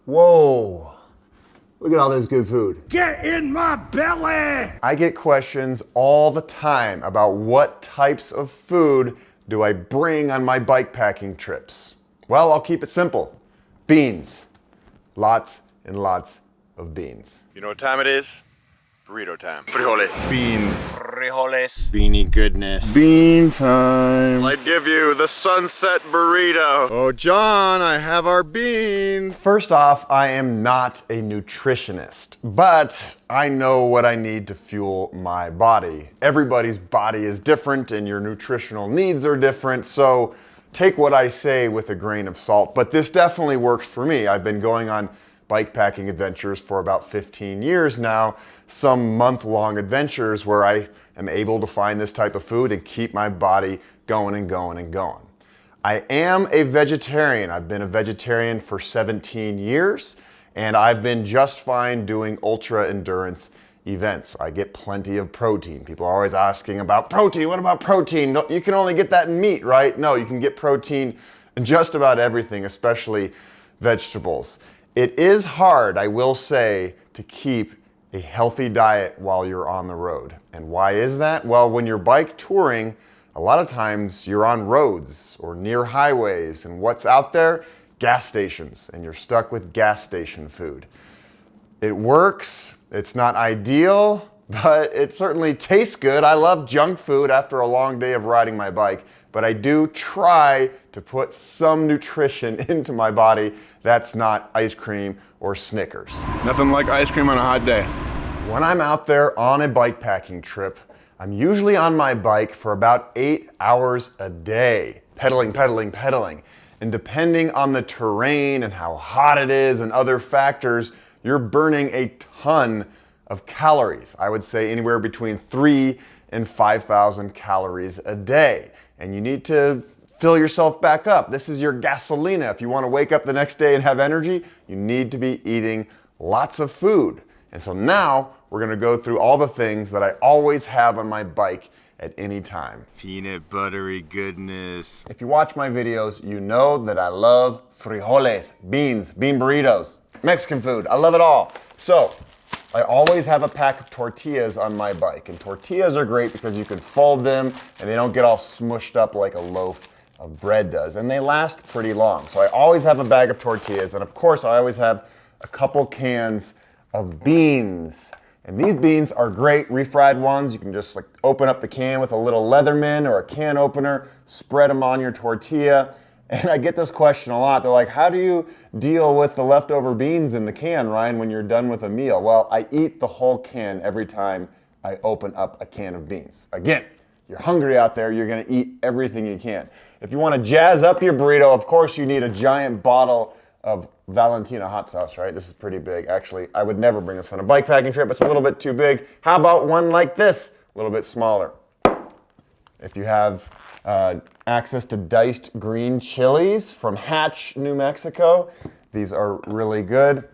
Whoa. Look at all this good food. Get in my belly! I get questions all the time about what types of food do I bring on my bikepacking trips. Well, I'll keep it simple. Beans. Lots and lots of beans. You know what time it is? Burrito time. Frijoles. Beans. Frijoles. Beanie goodness. Bean time. I'd give you the sunset burrito. Oh, John, I have our beans. First off, I am not a nutritionist, but I know what I need to fuel my body. Everybody's body is different and your nutritional needs are different, so take what I say with a grain of salt. But this definitely works for me. I've been going on bikepacking adventures for about 15 years now, some month-long adventures where I am able to find this type of food and keep my body going and going and going. I am a vegetarian. I've been a vegetarian for 17 years, and I've been just fine doing ultra endurance events. I get plenty of protein. People are always asking about protein. What about protein? No, you can only get that in meat, right? No, you can get protein in just about everything, especially vegetables. It is hard, I will say, to keep a healthy diet while you're on the road. And why is that? Well, when you're bike touring, a lot of times you're on roads or near highways, and what's out there? Gas stations, and you're stuck with gas station food. It works, it's not ideal, but it certainly tastes good. I love junk food after a long day of riding my bike, but I do try to put some nutrition into my body that's not ice cream or Snickers. Nothing like ice cream on a hot day. When I'm out there on a bikepacking trip, I'm usually on my bike for about 8 hours a day, pedaling, pedaling, pedaling. And depending on the terrain and how hot it is and other factors, you're burning a ton of calories. I would say anywhere between 3,000 and 5,000 calories a day. And you need to fill yourself back up. This is your gasolina. If you want to wake up the next day and have energy, you need to be eating lots of food. And so now we're going to go through all the things that I always have on my bike at any time. Peanut buttery goodness. If you watch my videos, you know that I love frijoles, beans, bean burritos, Mexican food. I love it all. So I always have a pack of tortillas on my bike. And tortillas are great because you can fold them and they don't get all smushed up like a loaf of bread does. And they last pretty long. So I always have a bag of tortillas. And of course, I always have a couple cans of beans. And these beans are great, refried ones. You can just like open up the can with a little Leatherman or a can opener, spread them on your tortilla. And I get this question a lot. They're like, how do you deal with the leftover beans in the can, Ryan, when you're done with a meal? Well, I eat the whole can every time I open up a can of beans. Again, you're hungry out there, you're gonna eat everything you can. If you wanna jazz up your burrito, of course you need a giant bottle of Valentina hot sauce, right? This is pretty big. Actually, I would never bring this on a bikepacking trip. It's a little bit too big. How about one like this? A little bit smaller. If you have access to diced green chilies from Hatch, New Mexico, these are really good.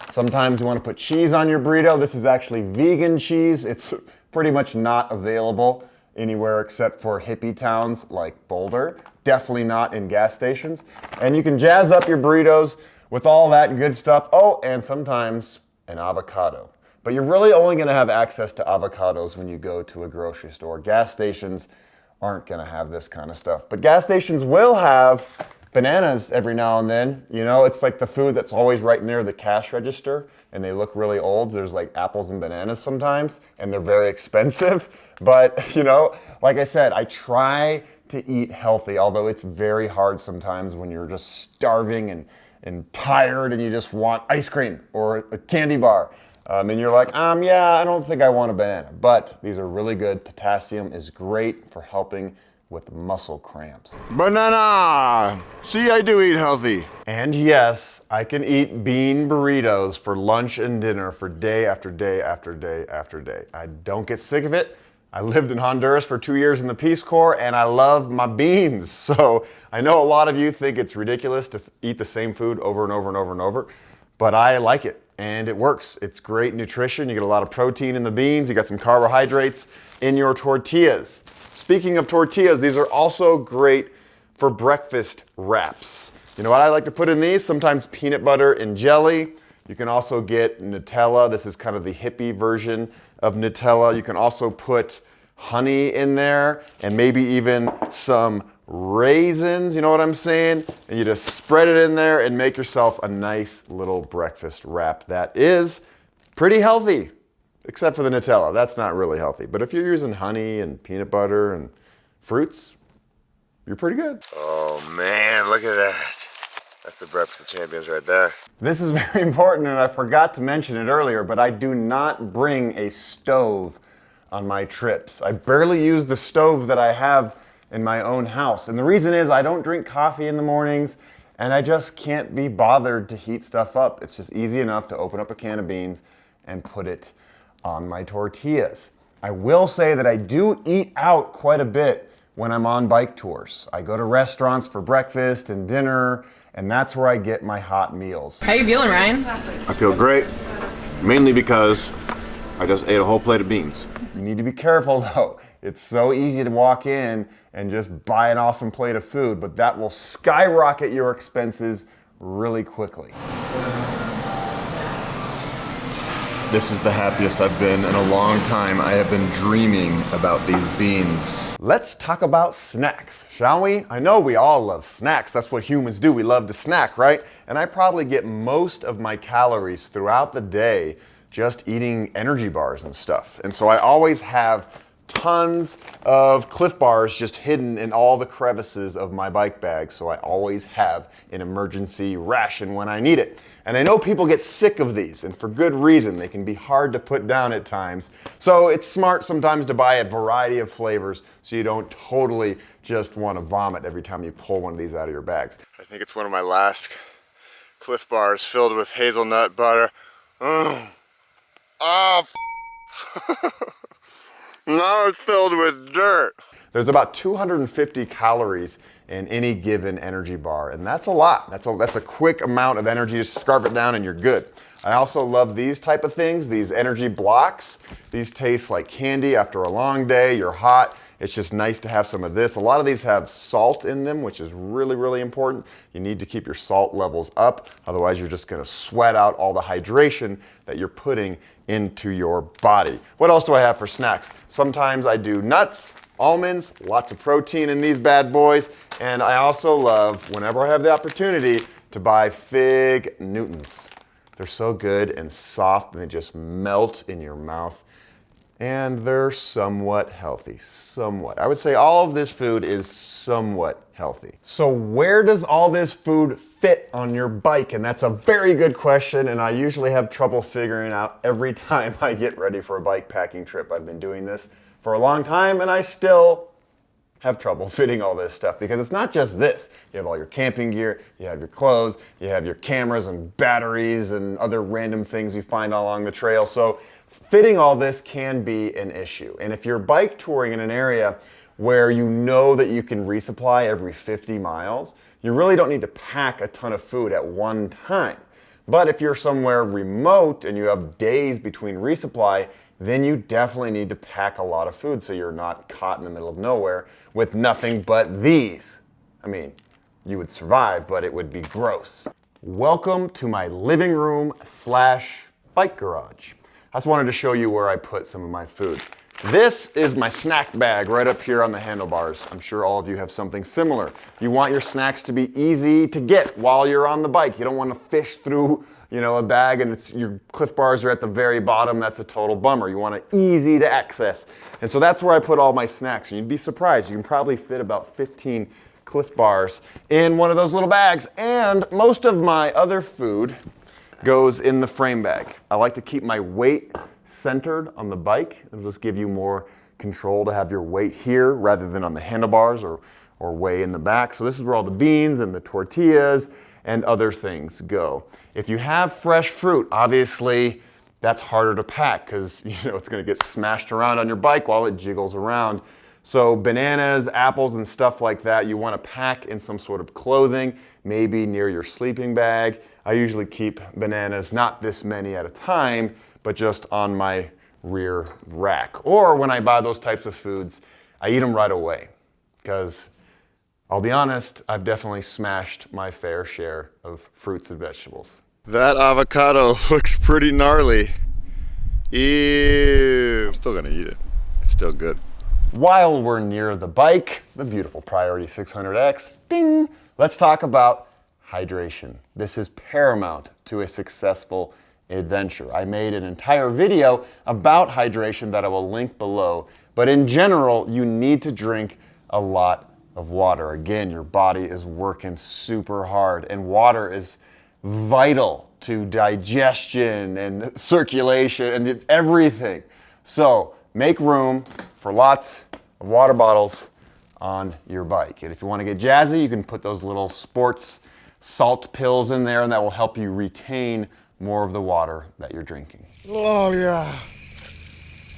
Sometimes you want to put cheese on your burrito. This is actually vegan cheese. It's pretty much not available anywhere except for hippie towns like Boulder. Definitely not in gas stations. And you can jazz up your burritos with all that good stuff. Oh, and sometimes an avocado. But you're really only gonna have access to avocados when you go to a grocery store. Gas stations aren't gonna have this kind of stuff. But gas stations will have bananas every now and then. You know, it's like the food that's always right near the cash register and they look really old. There's like apples and bananas sometimes and they're very expensive. But, you know, like I said, I try to eat healthy, although it's very hard sometimes when you're just starving and tired and you just want ice cream or a candy bar. And you're like, yeah, I don't think I want a banana. But these are really good. Potassium is great for helping with muscle cramps. Banana! See, I do eat healthy. And yes, I can eat bean burritos for lunch and dinner for day after day after day after day. I don't get sick of it. I lived in Honduras for 2 years in the Peace Corps and I love my beans. So I know a lot of you think it's ridiculous to eat the same food over and over and over and over, but I like it and it works. It's great nutrition. You get a lot of protein in the beans. You got some carbohydrates in your tortillas. Speaking of tortillas, these are also great for breakfast wraps. You know what I like to put in these? Sometimes peanut butter and jelly. You can also get Nutella. This is kind of the hippie version of Nutella. You can also put honey in there and maybe even some raisins, you know what I'm saying? And you just spread it in there and make yourself a nice little breakfast wrap that is pretty healthy, except for the Nutella. That's not really healthy. But if you're using honey and peanut butter and fruits, you're pretty good. Oh man, look at that. That's the breakfast of champions right there. This is very important, and I forgot to mention it earlier, but I do not bring a stove on my trips. I barely use the stove that I have in my own house. And the reason is I don't drink coffee in the mornings, and I just can't be bothered to heat stuff up. It's just easy enough to open up a can of beans and put it on my tortillas. I will say that I do eat out quite a bit when I'm on bike tours. I go to restaurants for breakfast and dinner, and that's where I get my hot meals. How you feeling, Ryan? I feel great, mainly because I just ate a whole plate of beans. You need to be careful though. It's so easy to walk in and just buy an awesome plate of food, but that will skyrocket your expenses really quickly. This is the happiest I've been in a long time. I have been dreaming about these beans. Let's talk about snacks, shall we? I know we all love snacks. That's what humans do. We love to snack, right? And I probably get most of my calories throughout the day just eating energy bars and stuff. And so I always have tons of Cliff Bars just hidden in all the crevices of my bike bag, so I always have an emergency ration when I need it. And I know people get sick of these, and for good reason. They can be hard to put down at times. So it's smart sometimes to buy a variety of flavors so you don't totally just want to vomit every time you pull one of these out of your bags. I think it's one of my last Cliff Bars filled with hazelnut butter. Oh, now it's filled with dirt. There's about 250 calories in any given energy bar, and that's a lot. That's a quick amount of energy. Just scarf it down and you're good. I also love these type of things, these energy blocks. These taste like candy after a long day. You're hot. It's just nice to have some of this. A lot of these have salt in them, which is really, really important. You need to keep your salt levels up. Otherwise, you're just gonna sweat out all the hydration that you're putting into your body. What else do I have for snacks? Sometimes I do nuts, almonds, lots of protein in these bad boys. And I also love, whenever I have the opportunity, to buy Fig Newtons. They're so good and soft and they just melt in your mouth. And they're somewhat healthy, somewhat. I would say all of this food is somewhat healthy. So where does all this food fit on your bike? And that's a very good question, and I usually have trouble figuring out every time I get ready for a bike packing trip. I've been doing this for a long time, and I still have trouble fitting all this stuff because it's not just this. You have all your camping gear, you have your clothes, you have your cameras and batteries and other random things you find along the trail. So fitting all this can be an issue. And if you're bike touring in an area where you know that you can resupply every 50 miles, you really don't need to pack a ton of food at one time. But if you're somewhere remote and you have days between resupply, then you definitely need to pack a lot of food so you're not caught in the middle of nowhere with nothing but these. I mean, you would survive, but it would be gross. Welcome to my living room / bike garage. I just wanted to show you where I put some of my food. This is my snack bag right up here on the handlebars. I'm sure all of you have something similar. You want your snacks to be easy to get while you're on the bike. You don't want to fish through, a bag and your Cliff Bars are at the very bottom. That's a total bummer. You want it easy to access. And so that's where I put all my snacks. And you'd be surprised. You can probably fit about 15 Cliff Bars in one of those little bags. And most of my other food goes in the frame bag. I like to keep my weight centered on the bike. It'll just give you more control to have your weight here rather than on the handlebars or way in the back. So this is where all the beans and the tortillas and other things go. If you have fresh fruit, obviously that's harder to pack because it's gonna get smashed around on your bike while it jiggles around. So bananas, apples, and stuff like that, you wanna pack in some sort of clothing, maybe near your sleeping bag. I usually keep bananas, not this many at a time, but just on my rear rack. Or when I buy those types of foods, I eat them right away because I'll be honest, I've definitely smashed my fair share of fruits and vegetables. That avocado looks pretty gnarly. Ew. I'm still gonna eat it. It's still good. While we're near the bike, the beautiful Priority 600X, ding, let's talk about hydration. This is paramount to a successful adventure. I made an entire video about hydration that I will link below, but in general, you need to drink a lot of water. Again, your body is working super hard, and water is vital to digestion and circulation and everything. So make room for lots of water bottles on your bike. And if you want to get jazzy, you can put those little sports salt pills in there, and that will help you retain more of the water that you're drinking. Oh yeah.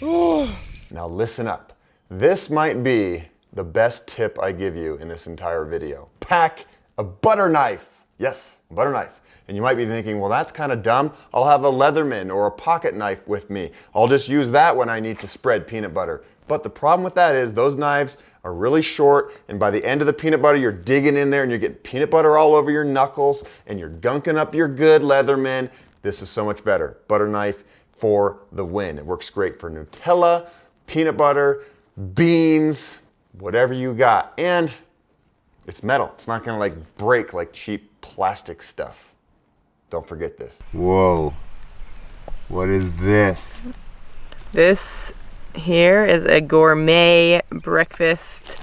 Oh. Now listen up. This might be the best tip I give you in this entire video. Pack a butter knife. Yes, a butter knife. And you might be thinking, well, that's kind of dumb. I'll have a Leatherman or a pocket knife with me. I'll just use that when I need to spread peanut butter. But the problem with that is those knives are really short, and by the end of the peanut butter, you're digging in there and you're getting peanut butter all over your knuckles, and you're gunking up your good Leatherman. This is so much better. Butter knife for the win. It works great for Nutella, peanut butter, beans, whatever you got. And it's metal. It's not gonna like break like cheap plastic stuff. Don't forget this. Whoa. What is this? This here is a gourmet breakfast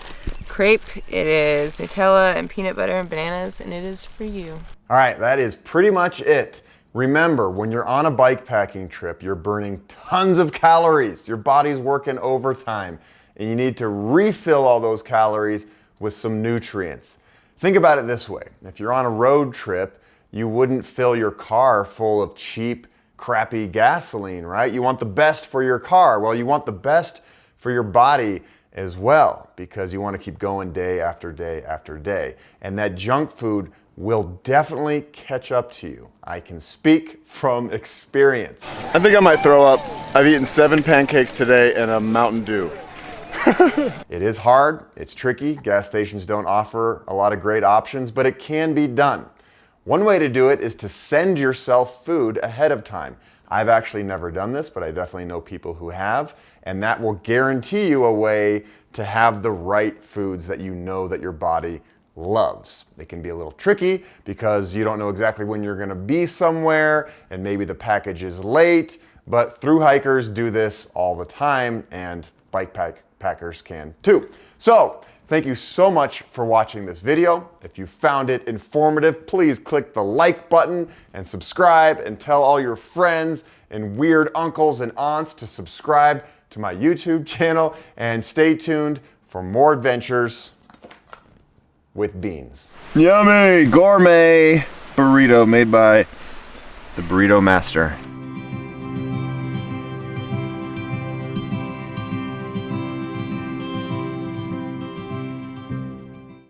crepe. It is Nutella and peanut butter and bananas, and it is for you. All right, that is pretty much it. Remember, when you're on a bike packing trip, you're burning tons of calories. Your body's working overtime, and you need to refill all those calories with some nutrients. Think about it this way. If you're on a road trip, you wouldn't fill your car full of cheap, crappy gasoline, right? You want the best for your car. Well, you want the best for your body as well, because you want to keep going day after day after day. And that junk food will definitely catch up to you. I can speak from experience. I think I might throw up. I've eaten 7 pancakes today and a Mountain Dew. It is hard, it's tricky. Gas stations don't offer a lot of great options, but it can be done. One way to do it is to send yourself food ahead of time. I've actually never done this, but I definitely know people who have, and that will guarantee you a way to have the right foods that you know that your body loves. It can be a little tricky because you don't know exactly when you're gonna be somewhere, and maybe the package is late, but thru hikers do this all the time, and bike packers can too. So, thank you so much for watching this video. If you found it informative, please click the like button and subscribe, and tell all your friends and weird uncles and aunts to subscribe to my YouTube channel, and stay tuned for more adventures with beans. Yummy gourmet burrito made by the Burrito Master.